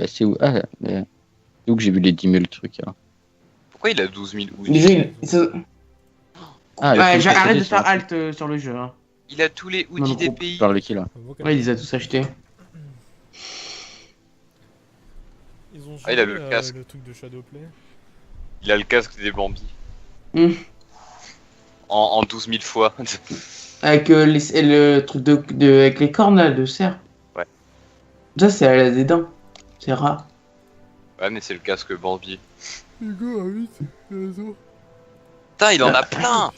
C'est où? Ah, c'est où que j'ai vu les 10 000 trucs là. Pourquoi il a 12 000 ou Déjà, Ah, il y a ouais, plus de j'arrête procédés de sur faire un alt sur le jeu. Hein. Il a tous les Dans outils le des groupe. pays. par le qui là. Ouais, il les a tous achetés. Ils ont Ah, il a changé, le casque. le truc de Shadowplay. Il a le casque des Bambi. Hmm. En 12 000 fois. Avec le truc avec les cornes là, de cerf. Ouais. Ça, c'est elle a des dents. C'est rare. Ouais, mais c'est le casque Bambi. Hugo, vite, raison. Putain, il en a plein.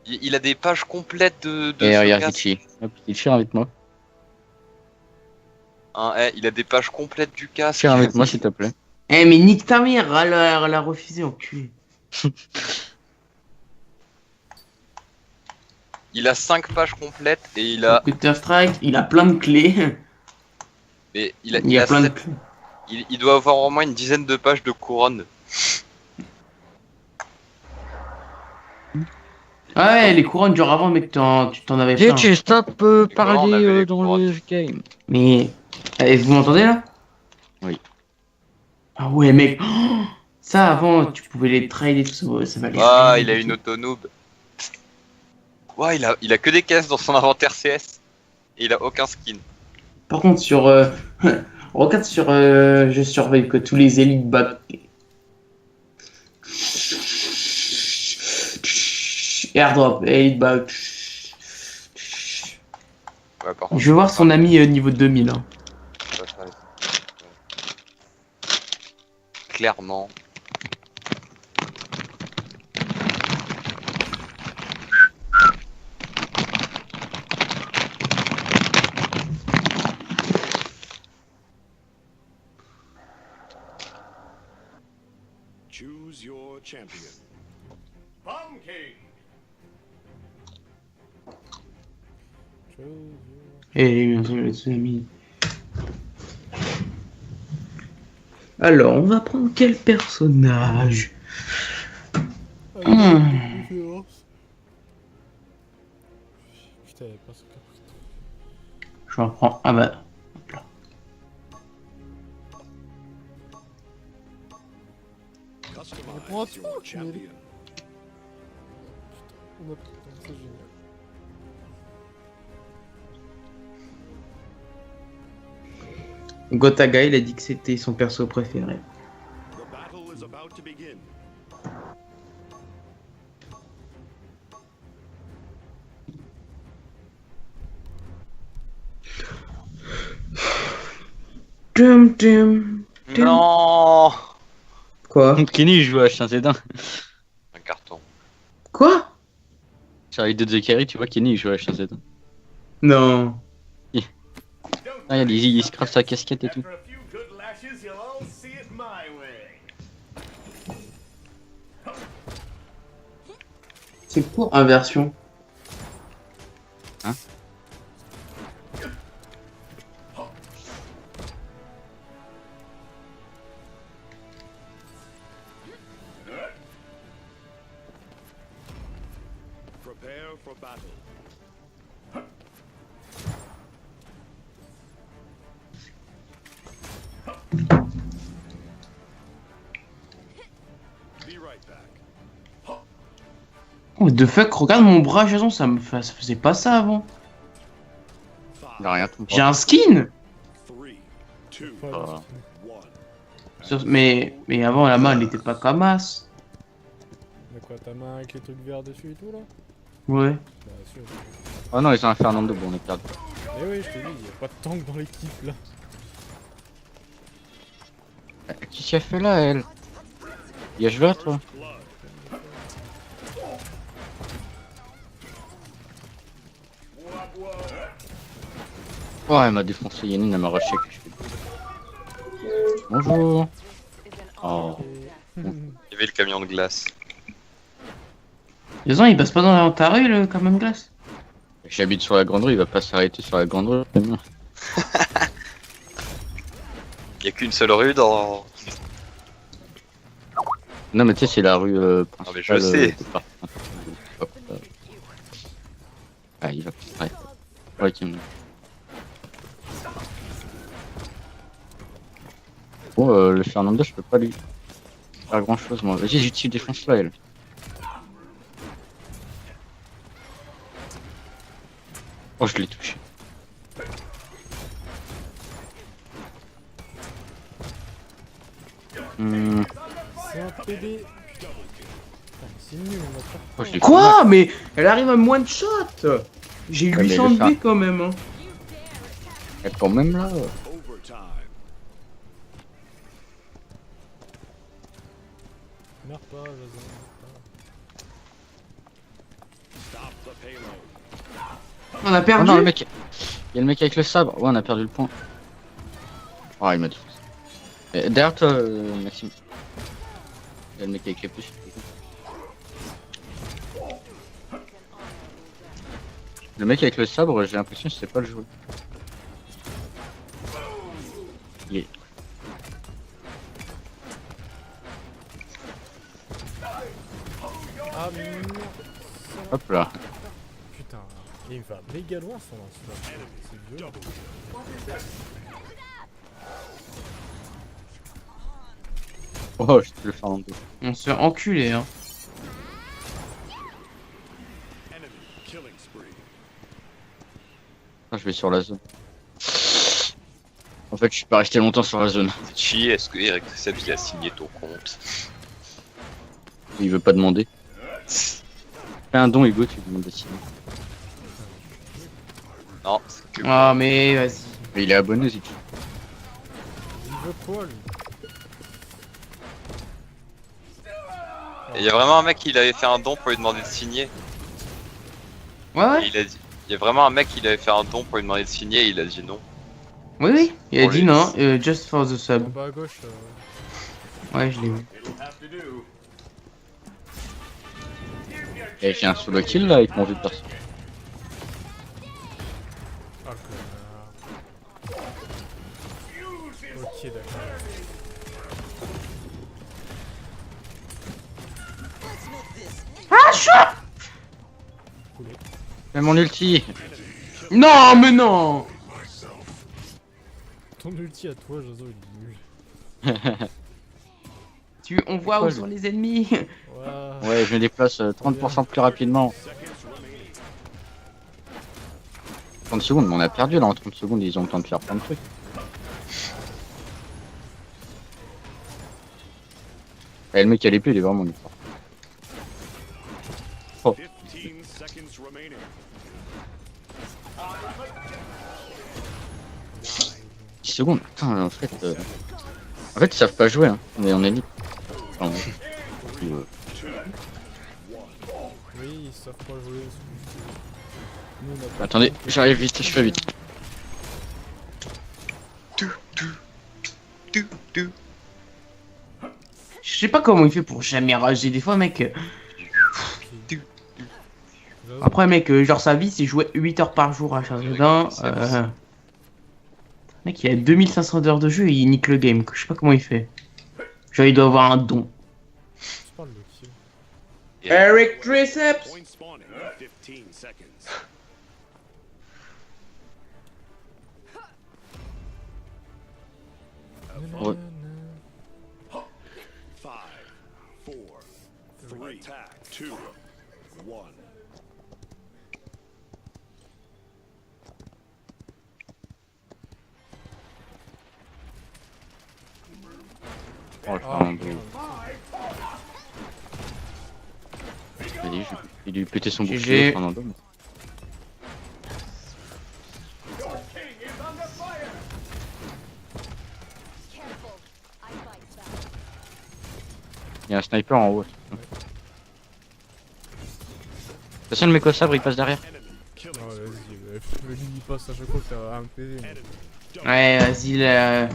Il a des pages complètes de Et ce regarde casque. Richie. Hop, Richie, invite-moi. Hein, il a des pages complètes du casque. Richie, invite-moi s'il te plaît. Eh, mais nique ta mère, elle a refusé, enculé. Il a 5 pages complètes et il a. Counter Strike, il a plein de clés. Mais Il y a plein de sept- clés. il doit avoir au moins une dizaine de pages de couronne. Ah ouais, les couronnes, genre avant, mec, tu t'en avais plein. Richie, stop on parler avait les dans couronnes. le game. Mais. Vous m'entendez là? Oui. Ah ouais, mec. Oh, ça, avant, tu pouvais les trade et tout ça. Ouais, ça valait Ah, rien il a du une tout. autonoob. Ouais, il a que des caisses dans son inventaire CS. Et il a aucun skin. Par contre, sur. Regarde sur. Je surveille que tous les élites back. Airdrop, elite back. Ouais, par contre. Je vais voir son ami niveau 2000. Hein. ça, ça- Clairement. Choose your champion. Bomb King. Et bien sûr, les amis. Alors, on va prendre quel personnage? Putain, il y avait pas ce caprice. Je vais en prendre. Ah bah. hop là. Customize your champion. On a putain, c'est génial. Gotaga, il a dit que c'était son perso préféré. The battle is about to begin. Dum, dum. Non. Quoi? Kenny joue à Chien Zédin. Un carton. Quoi? Sur les deux de Carry, tu vois Kenny joue à Chien Zédin. Non. Ah, il se crache sa casquette et tout. After a few good lashes, you'll all see it my way. C'est pour inversion. Hein? Prepare for battle. Be right back. Oh, the fuck, regarde mon bras, Jason, ça faisait pas ça avant. Il a rien tout. J'ai un skin! 3, 2, Pas Ah. 1. Mais avant, la main, elle était pas comme as. Mais quoi, ta main avec les trucs verts dessus et tout là? Ouais. Bah sûr. Oh non, ils ont un Fernando, bon on est perdu. Eh oui, je te dis, y a pas de tank dans l'équipe là. Qu'est-ce qu'elle fait là, elle? Y'a là, toi? Oh, elle m'a défoncé, Yannin, elle m'a rushé. Bonjour. Oh. Il y avait le camion de glace. Jason, il passe pas dans ta rue, le camion de glace? J'habite sur la grande rue, il va pas s'arrêter sur la grande rue. c'est bien. Il y a qu'une seule rue dans. Non, mais tu sais, c'est la rue Ah, mais je sais. départementale. Hop, Ah, il va pas s'arrêter. Ouais, qui me- Bon, le Fernando, je peux pas lui faire grand chose moi. Vas-y, j'utilise défense là, elle. Oh, je l'ai touché. C'est un PD. Putain, c'est nul, on a pas. Oh, je l'ai Quoi? Mais elle arrive à me one shot. J'ai Ouais, mais 800 le de vie quand même. Hein. fait quand même là. Overtime. Meurs pas, Jason. Stop the payload. On a Oh perdu. non, le mec. Il y a le mec avec le sabre. Ouais, on a perdu le point. Oh, il m'a dit. Derrière toi, Maxime. Il y a le mec avec les puces. Le mec avec le sabre, j'ai l'impression que je sais pas le jouer. Il est... Ah merde. Hop là. Putain. Et il me va méga loin son lance-flamme. C'est violent. Oh, je te le fais en deux. On se fait enculer. Hein. Enemy killing spree. Ah, je vais sur la zone. En fait, je suis pas resté longtemps sur la zone. C'est chier, est-ce que Eric Seb il a signé ton compte? Il veut pas demander. Fais un don, Hugo, tu lui demandes de signer. Non, c'est que... Ah mais vas-y. Mais il est abonné, si tu veux. Il veut quoi lui? Il y a vraiment un mec qui avait fait un don pour lui demander de signer. Ouais Et ouais. il a dit... Il y a vraiment un mec qui avait fait un don pour lui demander de signer et il a dit non. Oui oui. Il a Pour dit les- non. Just for the En sub. bas à gauche. Ouais je l'ai vu. Et j'ai un solo kill là avec mon vue de perso. Ah le connard. Ok d'accord. Coulé. Fais mon ulti. Non mais non. Ton ulti à toi, Jason, il est nul. On voit où Pourquoi sont les ennemis. Ouais. Ouais, je me déplace 30% plus rapidement. Seconds remaining. 30 secondes, mais on a perdu là en 30 secondes, ils ont le temps de faire plein de trucs. Et le mec à l'épée, il est vraiment nul. 15 seconds remaining. 10 secondes, putain, en fait, ils savent pas jouer, hein. On est libre. Enfin, Oui, ils savent pas jouer. Nous, on a pas. attendez, j'arrive vite, je fais vite. Je sais pas comment il fait pour jamais rager. Des fois mec. Jason, Après mec, genre sa vie c'est jouer 8 heures par jour à Shadowdun. Mec il a 2500 heures de jeu et il nique le game. Je sais pas comment il fait. Genre il doit avoir un don. tu parles de qui? Eric Triceps. Point spawning in 15 seconds. Ouais. 5, 4, 3, attack, 2, 1. Oh, le Ah, Fernando. merde. Vas-y, je vais lui péter son GG. bouclier, Fernando. Mais... Il y a un sniper en haut. Personne le mec au sabre, il passe derrière. Enemy killing Ah, spree. vas-y, il passe à chaque fois que t'as un PV. Enemy double. Ouais vas-y là.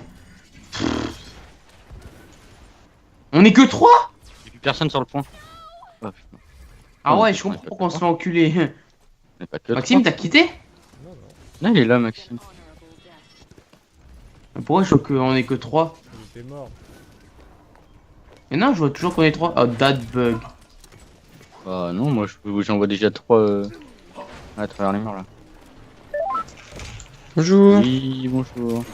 On est que 3. Y'a plus personne sur le point. Oh, putain. Ah Non, ouais on je est comprends pas pourquoi on que se fait enculer. On est pas que Maxime trois. t'as quitté? Non, non, Non, il est là, Maxime. Pourquoi je vois qu'on est que 3? il était mort. Mais non je vois toujours qu'on est 3. Oh that bug. Ah non, moi j'en vois déjà 3 à travers les murs là. Bonjour. Oui, bonjour.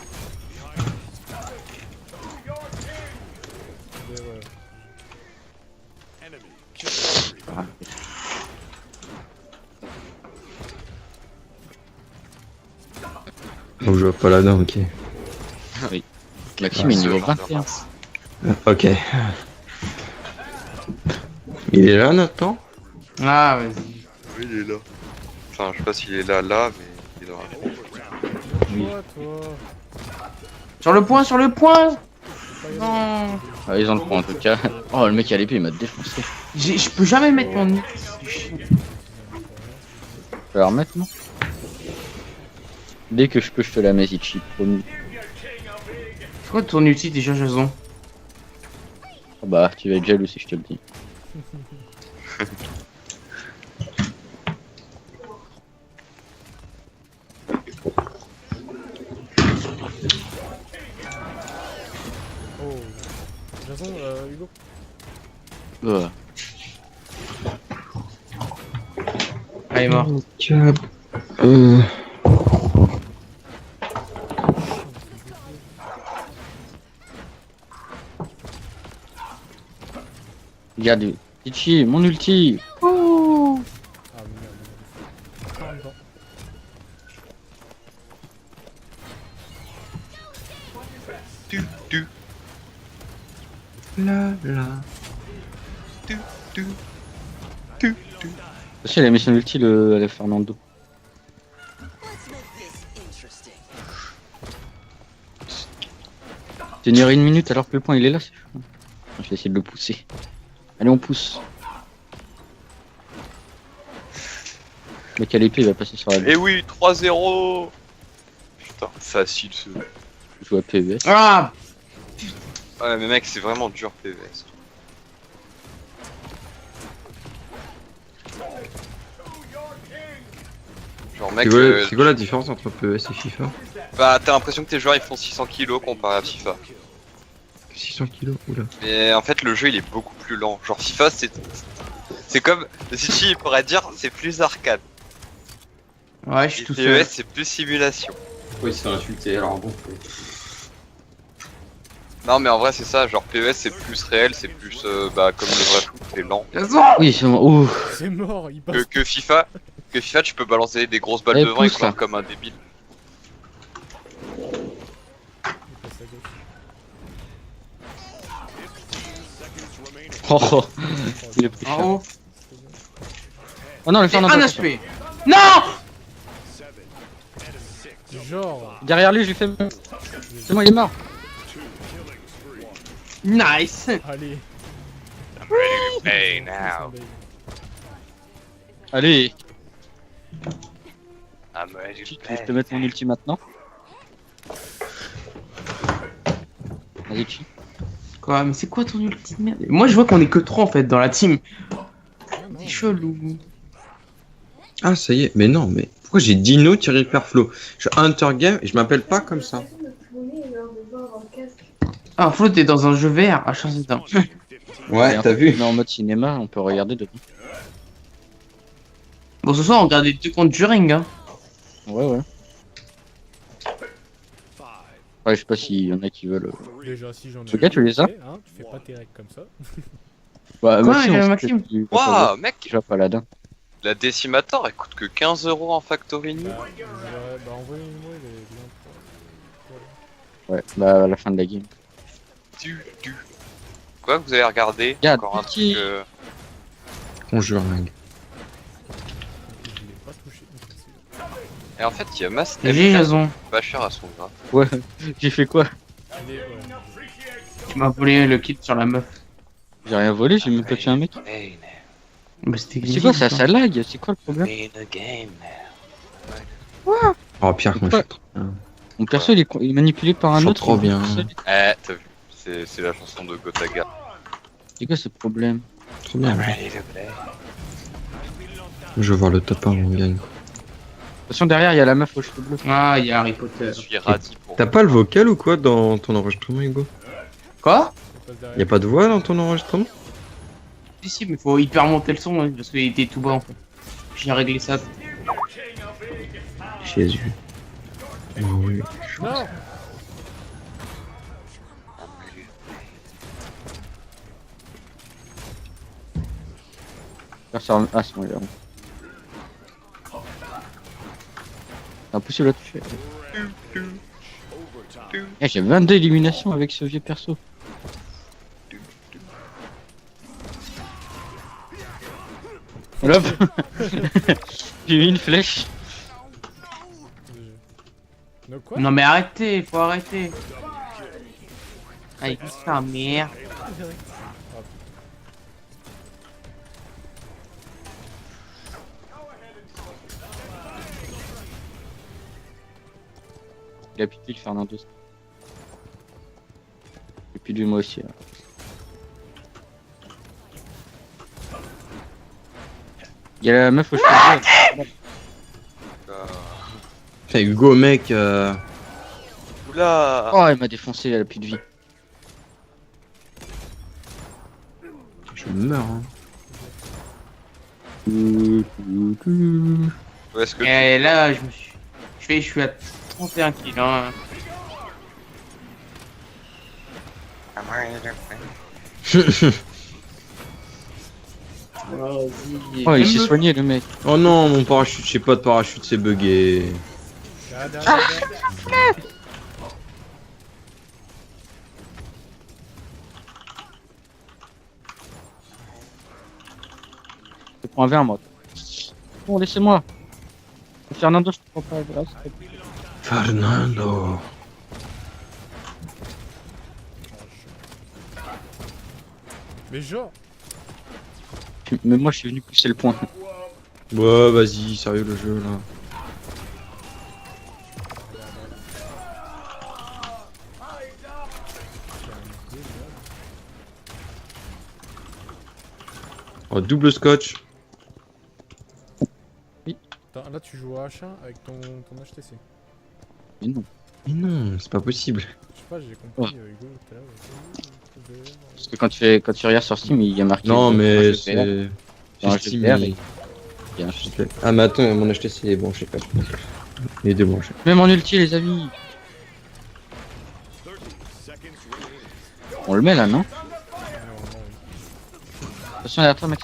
Donc je vois pas là-dedans, ok. Maxime est niveau 21. Ok. Il est là, Nathan? Ah, vas-y. Oui, il est là. Enfin, je sais pas s'il est là, mais il est dans la cour. Toi. Sur le point, sur le point. Pas y aller. Non. Ah, ils ont le point en tout cas. Oh, le mec à l'épée il m'a défoncé. Je peux jamais mettre mon nid. C'est chiant. Je vais la remettre, non? Dès que je peux, je te la mets, Ichi, promis. C'est quoi ton ulti déjà, Jason? Oh bah, tu vas être jaloux si je te le dis. Oh. Jason, Hugo. Ouais. Ah, il est mort. Regarde, Ichi, mon ulti. Oh. Ah merde. Ah, encore. Tu. Là, là. Aussi, il a mis son ulti, le Fernando. Tenir une minute alors que le point il est là, c'est chaud. Je vais essayer de le pousser. Allez, on pousse. Le mec à l'épée il va passer sur la Eh oui, 3-0. Putain, facile ce. Je joue à PES. Ah. Ouais, mais mec, c'est vraiment dur PvS. Genre, mec, C'est quoi la différence entre PES et FIFA? bah, t'as l'impression que tes joueurs ils font 600 kilos comparé à FIFA. 600 kilos, oula. Mais en fait, le jeu il est beaucoup plus lent. Genre, FIFA, c'est comme. Zichi, il pourrait dire, c'est plus arcade. Ouais, je suis Et tout PES, seul. c'est plus simulation. Oui, c'est insulté, alors bon. Non, mais en vrai, c'est ça. Genre, PES, c'est plus réel, c'est plus bah, comme le vrai foot, c'est lent. Jason. Oui, c'est bon. Ouh. C'est mort, il passe. Que FIFA, tu peux balancer des grosses balles Eh, devant et pousse, là. courir comme un débile. Il passe à gauche. Oh, oh. Il est pris En cher. haut. Oh non, le Et Fernando. un attention. HP. Non. Genre. Derrière lui, je lui fais. C'est bon, il est mort. Nice. Allez. I'm ready to pay now. Allez. I'm ready Tu to veux que je pay. te mettre mon ulti maintenant? Vas-y, Chi. Quoi, mais c'est quoi ton ulti de merde? Moi, je vois qu'on est que 3 en fait dans la team. C'est chelou. Ah, ça y est, mais non, mais pourquoi j'ai Dino tiré par Flo? Je suis Hunter Game et je m'appelle pas comme ça. Ah, Flo, t'es dans un jeu vert. Ah, chance d'un. Ouais, t'as vu? On est en mode cinéma, on peut regarder dedans. Bon, ce soir, on regarde les 2 contre Turing, hein. Ouais, ouais. Ouais, je sais pas s'il y en a qui veulent. Déjà, si j'en ai. Ce gars, tu les as? Hein, tu fais pas tes règles comme ça. Bah, Quoi, Maxime, on sait Maxime que tu- Waouh, mec, Déjà paladin. la Decimator elle coûte que 15 € en Factory New. Bah, envoyez-moi, il est bien. Ouais, bah à la fin de la game. Du. Quoi, vous avez regardé Regarde, encore un petit. truc. Conjuring. Je l'ai pas touché. Et en fait, il y a Mass GG, Jason. pas cher à son gras. Ouais, j'ai fait quoi? Il est, ouais. Tu m'as volé le kit sur la meuf. J'ai rien volé, j'ai même pas tué un mec. Hey, Bah, c'était C'est quoi ça, ça lag? C'est quoi le problème? in the game Oh, Pierre, moi je suis trop bien. Mon perso il est manipulé par un Je autre. sens trop bien. Eh, t'as vu, c'est la chanson de Gotaga. C'est quoi ce problème? Trop bien. Ready to play. Je veux voir le top 1, on gagne. Attention, derrière il y a la meuf aux cheveux bleus. Ah, il y a Harry Potter. Je suis radis pour. T'as pas le vocal ou quoi dans ton enregistrement, Hugo? Quoi? Il passe derrière. Y'a pas de voix dans ton enregistrement? Si, si, mais faut hyper monter le son, hein, parce qu'il était tout bas en fait. J'ai réglé ça. Jésus. Oh, oui. Non! Ah, c'est bon, il est bon. C'est impossible à toucher. Overtime. Eh, j'ai 22 éliminations avec ce vieux perso. Hop. J'ai mis une flèche. Donc quoi? Non mais arrêtez, faut arrêter. Avec sa merde. Il a piqué le Fernando. Et puis lui moi aussi. Là. Il y a la meuf au cheveux. Putain, Hugo, mec. Oula. Oh, elle m'a défoncé, elle a plus de vie. Je meurs. Hein. Où est-ce que Et là, je suis à 31 kills. Hein. Oh, il s'est soigné le mec. Oh non, mon parachute, j'ai pas de parachute, c'est bugué. Derrière. Je prends un verre moi. Bon, laissez-moi. Fernando, je te prends pas. Là, Fernando. Mais genre, Mais moi, je suis venu pousser le point. Ouais, vas-y, sérieux le jeu là. Oh, double scotch. attends, là tu joues à H1 avec ton HTC. Mais non. Mais non, c'est pas possible. Je sais pas, j'ai compris, Hugo, tout à l'heure. Parce que quand tu regardes sur Steam, il y a marqué. Non, mais un jeu c'est. VR. c'est Un jeu Steam, VR, mais- il y a un jeu. Ah, mais attends, mon HTC est branché pas. Il est débranché. Même en ulti, les amis. 30 seconds remaining. On le met là, non? Normalement, oui. Attention, derrière toi, mec.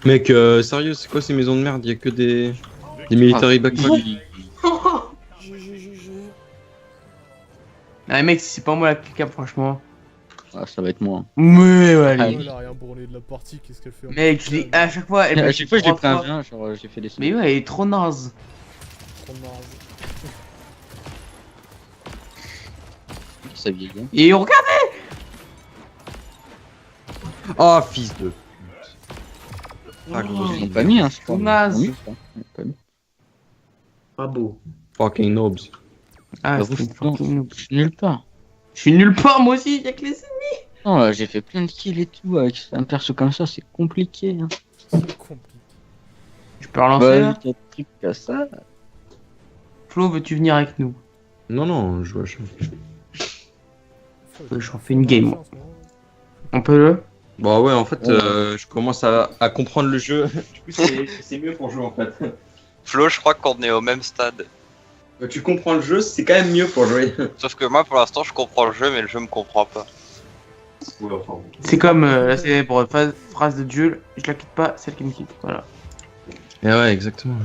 Mec, sérieux, c'est quoi ces maisons de merde? Y'a que des military backpack. Ah mec, si c'est pas moi la clique, franchement. Ah, ça va être moi. Mais ouais, Ah, allez. Oh, elle a rien branlé de la partie, qu'est-ce qu'elle fait en Mec, je l'ai à chaque fois, elle m'a À chaque fois, je l'ai trois pris un fois. vin, genre j'ai fait des Mais ouais, elle est trop naze. trop de marge. Ça vieillit. Et regarde. Oh, fils de. Ah, gros, Ils l'ont pas mis, hein, je crois. Naze. Ils l'ont mis, ça. Ils l'ont pas mis. Pas beau. Fucking nobs. Ah, Bah, c'est vous, une non, fucking noob. je suis nulle part. Je suis nulle part, moi aussi, y'a que les ennemis. Non, j'ai fait plein de kills et tout. Avec un perso comme ça, c'est compliqué. Hein. C'est compliqué. Je peux relancer Bah, là t'as des trucs comme ça. Flo, veux-tu venir avec nous? Non, je vois. J'en fais une game, moi. On peut le? Bah ouais, en fait, je commence à comprendre le jeu. Du coup, c'est mieux pour jouer en fait. Flo, je crois qu'on est au même stade. Tu comprends le jeu, c'est quand même mieux pour jouer. Sauf que moi, pour l'instant, je comprends le jeu, mais le jeu me comprend pas. C'est comme la célèbre phrase de Jules, je la quitte pas, celle qui me quitte. Voilà. Et ouais, exactement.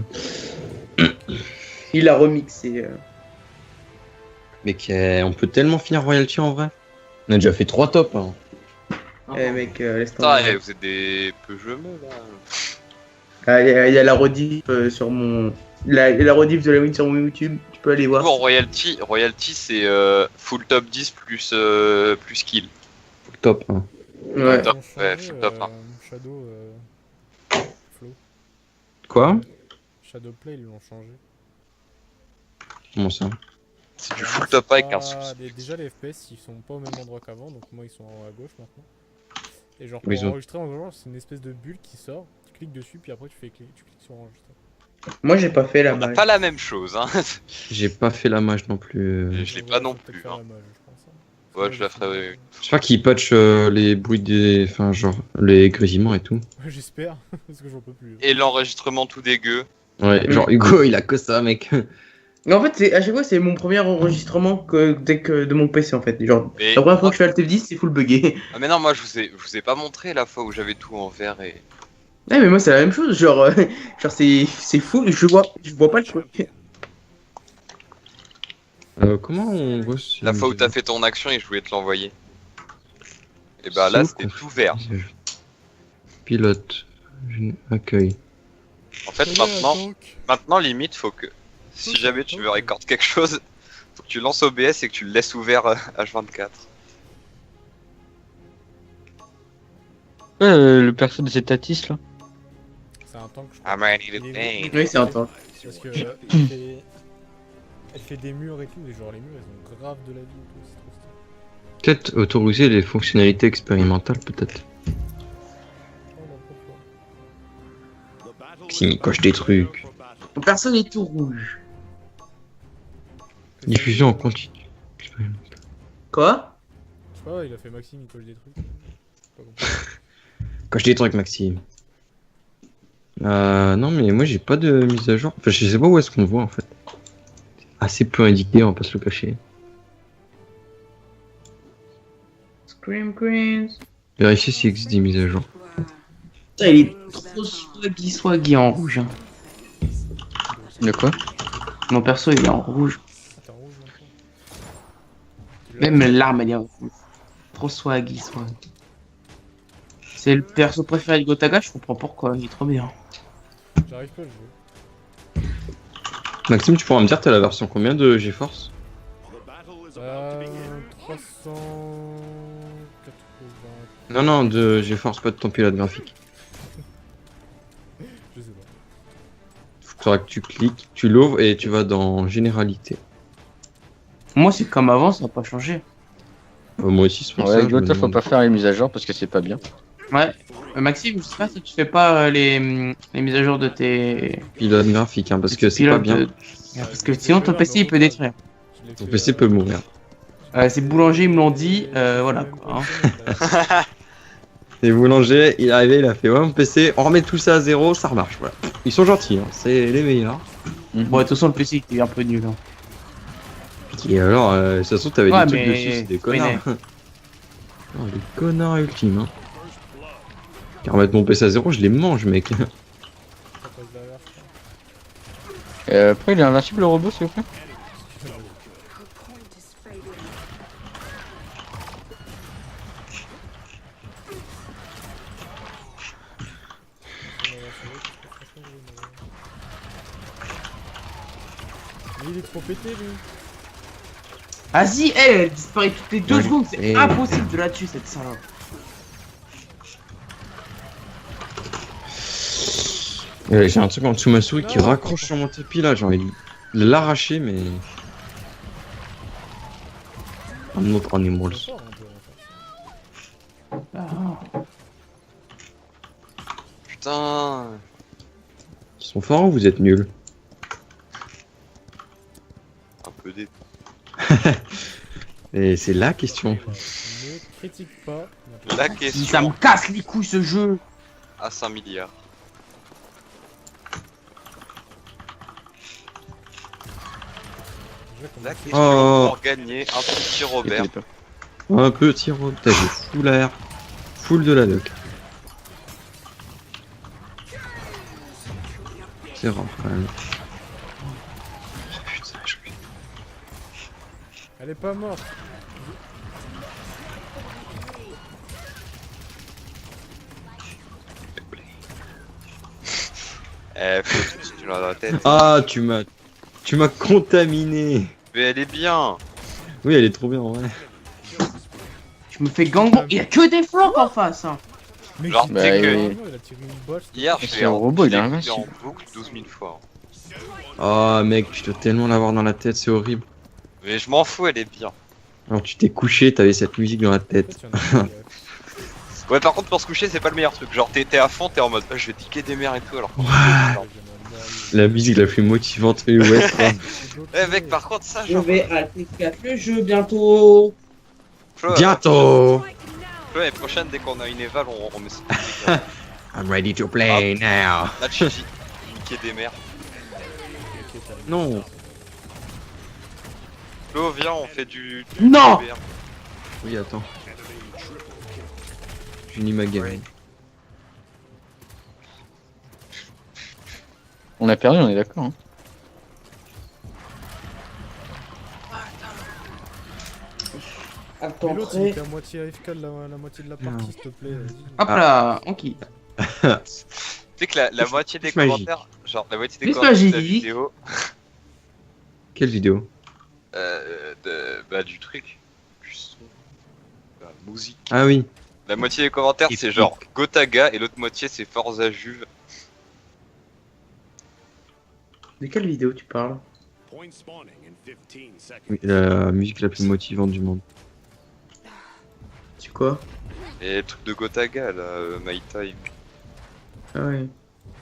Il a remixé. Mec, on peut tellement finir Royalty en vrai. On a déjà fait 3 tops. Hein. Eh mec, laisse Putain, tomber. vous êtes des peu gemeux là. Ah, il y a la rediff sur mon. La rediff de la win sur mon YouTube, tu peux aller voir. Bon, Royalty c'est full top 10 plus kill. Top. Hein. Ouais. Top, Ils ont ouais, changé, full top, hein. Shadow, Flo. Quoi? Shadowplay, ils l'ont changé. Comment ça? C'est du full top avec un Ah, souci. déjà les FPS ils sont pas au même endroit qu'avant, donc moi ils sont à gauche maintenant. Et genre pour Oui, ils ont- enregistrer en gros c'est une espèce de bulle qui sort, tu cliques dessus puis après tu cliques sur enregistrer. Moi j'ai pas fait la On n'a mage. pas la même chose, hein. J'ai pas fait la mage non plus. Je l'ai Ouais, pas faut non peut-être plus, faire hein. la mage, je pense, hein. Ouais, je la ferai, oui. J'espère qu'ils patchent les bruits des. Enfin, genre, les grésillements et tout. Ouais, j'espère, parce que j'en peux plus. Et l'enregistrement tout dégueu. Ouais, genre Hugo, il a que ça, mec. Mais en fait, à chaque fois, c'est mon premier enregistrement dès que de mon PC en fait. Genre, Mais, la première fois que je fais Alt F10, c'est full buggé. ah, mais non, moi je vous ai pas montré la fois où j'avais tout en vert et. Ouais, mais moi, c'est la même chose. Genre, genre c'est fou. Je vois pas le truc. Comment on voit ce La fois où mise à t'as jour fait ton action et je voulais te l'envoyer. Et bah là, Saut, c'était tout vert. mise à jour. Pilote. Accueil. En fait, maintenant, limite, faut que si jamais tu veux record quelque chose, faut que tu lances OBS et que tu le laisses ouvert H24. Ouais, le perso des Étatistes là. C'est un tank, je crois. I'm ready to Il est- paint. Oui, c'est un temps. Parce que elle fait des murs et tout, et genre les murs ils ont grave de la vie et tout, c'est trop stylé. Peut-être autoriser les fonctionnalités expérimentales, peut-être. Oh non, pourquoi? The battle S'il is coche about des to trucs. prepare for battle. Mon perso est tout rouge. Diffusion en continu. Quoi? Je sais pas, il a fait Maxime, il coche des trucs. J'ai pas compris. Coche des trucs, Maxime. Non, mais moi j'ai pas de mise à jour. Enfin, je sais pas où est-ce qu'on voit en fait. Assez peu indiqué, on va pas se le cacher. Scream Queens. Vérifier s'il existe des mises à jour. Putain, il est trop swaggy en rouge. Hein. De quoi? Mon perso, il est en rouge. Ah, t'es en rouge maintenant. Même l'arme, elle est en rouge. Trop swaggy. C'est le perso préféré de Gotaga, je comprends pourquoi, il est trop bien. J'arrive pas à le jouer. Maxime, tu pourras me dire, t'as la version combien de GeForce? The battle is about to begin. 380. Non, non, de GeForce, pas de ton pilote graphique. Je sais pas. Faudra que tu cliques, tu l'ouvres et tu vas dans Généralité. Moi, c'est comme avant, ça n'a pas changé. Moi aussi, c'est pour ça. Ouais, je me Gota, faut demande. pas faire les mises à jour parce que c'est pas bien. Ouais. Maxime, je sais pas si tu fais pas les mises à jour de tes. Pilote graphique, hein, parce que c'est pilotes pas bien. de- Parce que sinon, ton PC, il peut détruire. Je l'ai Ton fait, PC peut mourir. C'est boulanger, ils me l'ont dit, voilà quoi. Hein. Et boulanger, il est arrivé, il a fait ouais mon PC, on remet tout ça à zéro, ça remarche. Voilà. Ils sont gentils, hein, c'est les meilleurs. Bon, de toute façon, le PC, il est un peu nul. Hein. Et alors, de toute façon, t'avais Ouais, des trucs mais- dessus, c'est des mais connards. Non, des connards ultimes. Hein. Car remettre mon PC à zéro, je les mange, mec. Ça passe derrière, je crois. Après, il est invincible le robot, s'il vous plaît. Mais il est trop pété lui. Vas-y, elle disparaît toutes les 2 Ouais. secondes, c'est Et- impossible de la tuer cette salope. J'ai un truc en dessous de ma souris qui Non. raccroche sur mon tapis là, j'ai envie de l'arracher, mais. Un autre animal. C'est fort, un peu, en fait. Ah. Putain. Ils sont forts ou vous êtes nuls? Un peu des. Et c'est la question. Ne critique pas. La Ça me question casse les couilles ce jeu. à 5 milliards. Déjà, comme La ça, question Oh. pour gagner un petit Robert. Un petit robe, putain, j'ai full air. Full de la doc. C'est rare quand même. Oh putain, je... Elle est pas morte. Tu l'as dans la tête. Ah, tu m'as contaminé. Mais elle est bien. Oui, elle est trop bien en vrai. Je me fais gangbang. Il y a que des flancs en face. Hein. Mais Genre, qui- bah, t'es que. oui. Il a tiré une bosse. Hier, C'est je l'ai un robot, il est je l'ai invincible. écouté en boucle 12 000 fois. Oh mec, je dois tellement l'avoir dans la tête, c'est horrible. Mais je m'en fous, elle est bien. Alors tu t'es couché, t'avais cette musique dans la En tête. fait, il y en a qui, Ouais, par contre, pour se coucher, c'est pas le meilleur truc. Genre, t'es à fond, t'es en mode, je vais piquer des mers et tout. Alors, La musique la plus motivante et ouais. quoi. eh mec, par contre, ça, genre, vais à T4 le jeu bientôt. Flo, Bientôt. l'année prochaine, dès qu'on a une éval, on met cette musique là. I'm ready to play now. Là, tu dis, niquer des mers. Non. Flo, viens, on fait du. Non. VR. Oui, attends. J'unis ma game. On a perdu, on est d'accord. Hein. Attends, Mais l'autre, il était à moitié AFK de la moitié de la partie, s'il te plaît. vas-y. Hop là, on quitte. Tu sais que la moitié des Plus magique. commentaires, genre la moitié des Plus commentaires de la magique. vidéo, Quelle vidéo? bah du truc, du son, la musique. Ah oui. La moitié des commentaires c'est Épique. genre Gotaga et l'autre moitié c'est Forza Juve. De quelle vidéo tu parles? Point spawning in 15 seconds. Oui, la musique la plus motivante du monde. C'est quoi? Et le truc de Gotaga là, My Time. Ah ouais.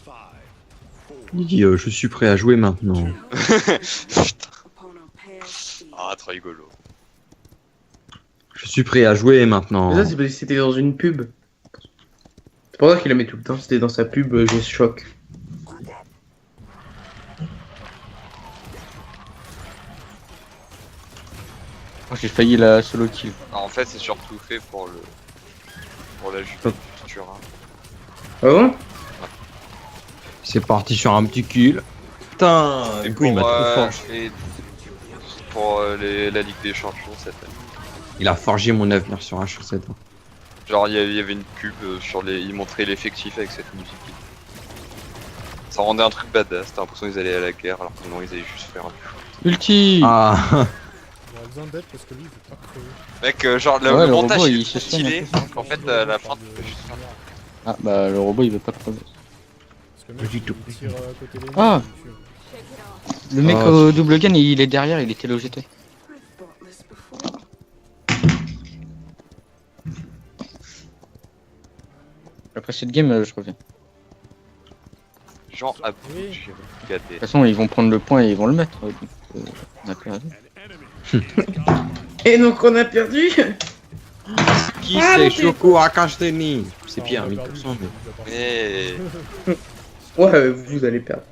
5, 4, Il dit je suis prêt à jouer maintenant. Putain, ah trop rigolo. Je suis prêt à jouer maintenant. Mais ça, c'est parce que c'était dans une pub. C'est pour ça qu'il la met tout le temps. C'était dans sa pub Je choque. Oh, j'ai failli la solo kill. Alors, en fait c'est surtout fait pour la Juve Hop. du Turin. Ah bon? C'est parti sur un petit kill. Putain, Et du coup il m'a trop fort. pour la Ligue des Champions cette année. Il a forgé mon avenir sur H7. Genre il y avait une pub sur les. Il montrait l'effectif avec cette musique. Ça rendait un truc badass, t'as l'impression qu'ils allaient à la guerre alors que non ils allaient juste faire un peu. Ulti Ah, Il aurait besoin d'aide parce que lui, il veut pas crever. Mec, genre Ouais, le le montage robot, il il est se trop soigne stylé, un peu. qu'en fait à la fin tu peux juste faire. Ah bah le robot il veut pas crever. Parce que le mec, Du tout. il tire à côté des Ah. il tue. Le mec Ah, au double gun il est derrière, il était LOGT. Après cette game je reviens. Jean a Oui. bougé, De regardez. toute façon ils vont prendre le point et ils vont le mettre. Donc, on a perdu. an enemy has gone Et donc on a perdu? qui Ah, c'est mais Choco Akashteni? C'est Ah, pire, on a 1000%. perdu, Mais... il a pas- Mais Ouais, vous allez perdre.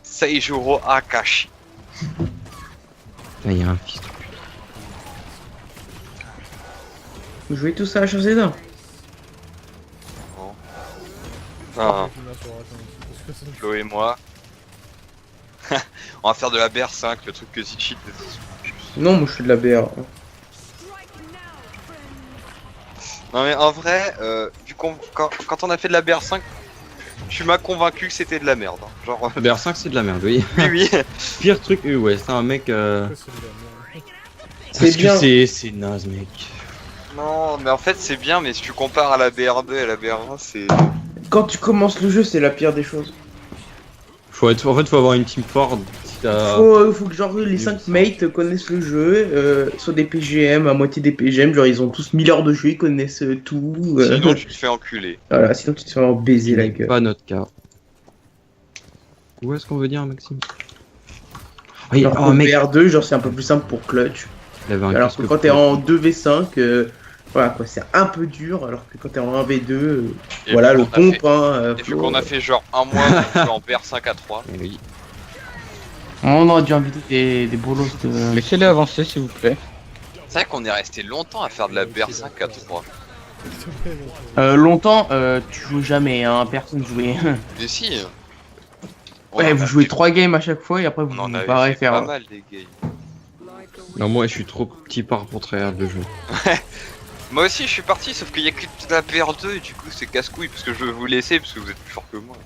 Seijuro Akashi. Putain, il y a un fils de pute. Vous jouez tous à la chose d'un. Enfin, Il finira sur la fin aussi, parce que c'est- Flo et moi. On va faire de la BR5, le truc que Zichit Non, moi je suis de la BR. Non mais en vrai, vu qu'on quand on a fait de la BR5, tu m'as convaincu que c'était de la merde. Hein. Genre, BR5 c'est de la merde, oui. oui oui. Pire truc, ouais, c'est un mec. Pourquoi c'est de la merde C'est Parce bien. que c'est naze, mec. Non, mais en fait c'est bien, mais si tu compares à la BR2 et à la BR1, c'est. Quand tu commences le jeu, c'est la pire des choses. En fait, faut avoir une team Ford. Si t'as. Faut que genre les 5 mates connaissent le jeu, soit des PGM, à moitié des PGM, genre ils ont tous 1000 heures de jeu, ils connaissent tout. Sinon tu te fais enculer. Voilà, sinon tu te fais vraiment baiser la gueule. Pas notre cas. Où est-ce qu'on veut dire, Maxime? Ah, Alors oh, qu'en mec, BR2, genre c'est un peu plus simple pour clutch. il avait un Alors casque que quand t'es pro. en 2v5, voilà quoi, c'est un peu dur, alors que quand t'es en 1v2, Et voilà vu le qu'on a fait- pompe, hein. Et vu Flo, qu'on a fait genre un mois de jeu en BR5 à 3. Eh oui. On aurait dû inviter des bolos de. Laissez-les avancer s'il vous plaît. C'est vrai qu'on est resté longtemps à faire de la BR5 à 3. S'il te plaît, mec, Longtemps, tu joues jamais, hein, personne jouait. Mais si. Ouais, On en vous a jouez fait- 3 games à chaque fois et après vous On en avait parlez fait faire. pas mal des games. Non, moi, je suis trop petit par pour tryhard le jeu. Moi aussi je suis parti, sauf qu'il y a que de la BR2 et du coup c'est casse-couille parce que je veux vous laisser parce que vous êtes plus fort que moi.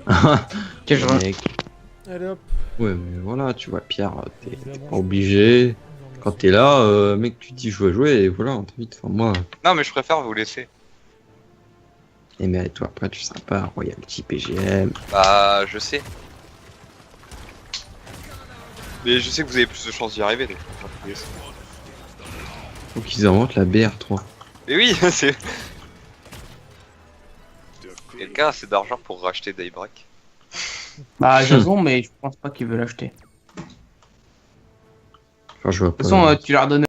Ok, je Mec. Allez hop. Ouais, mais voilà, tu vois, Pierre, t'es Évidemment, pas obligé. Non, Quand merci. t'es là, mec, tu dis je veux jouer et voilà, on t'invite. Enfin, moi, Non mais je préfère vous laisser. et mais toi, après, tu sais pas, Royalty PGM. Bah je sais. Mais je sais que vous avez plus de chances d'y arriver donc je préfère vous laisser. Faut qu'ils inventent la BR3. Mais oui, c'est. Quelqu'un a assez d'argent pour racheter Daybreak. Bah, Jason, mais je pense pas qu'il veut l'acheter. Enfin, je vois De pas. toute façon, tu leur donnes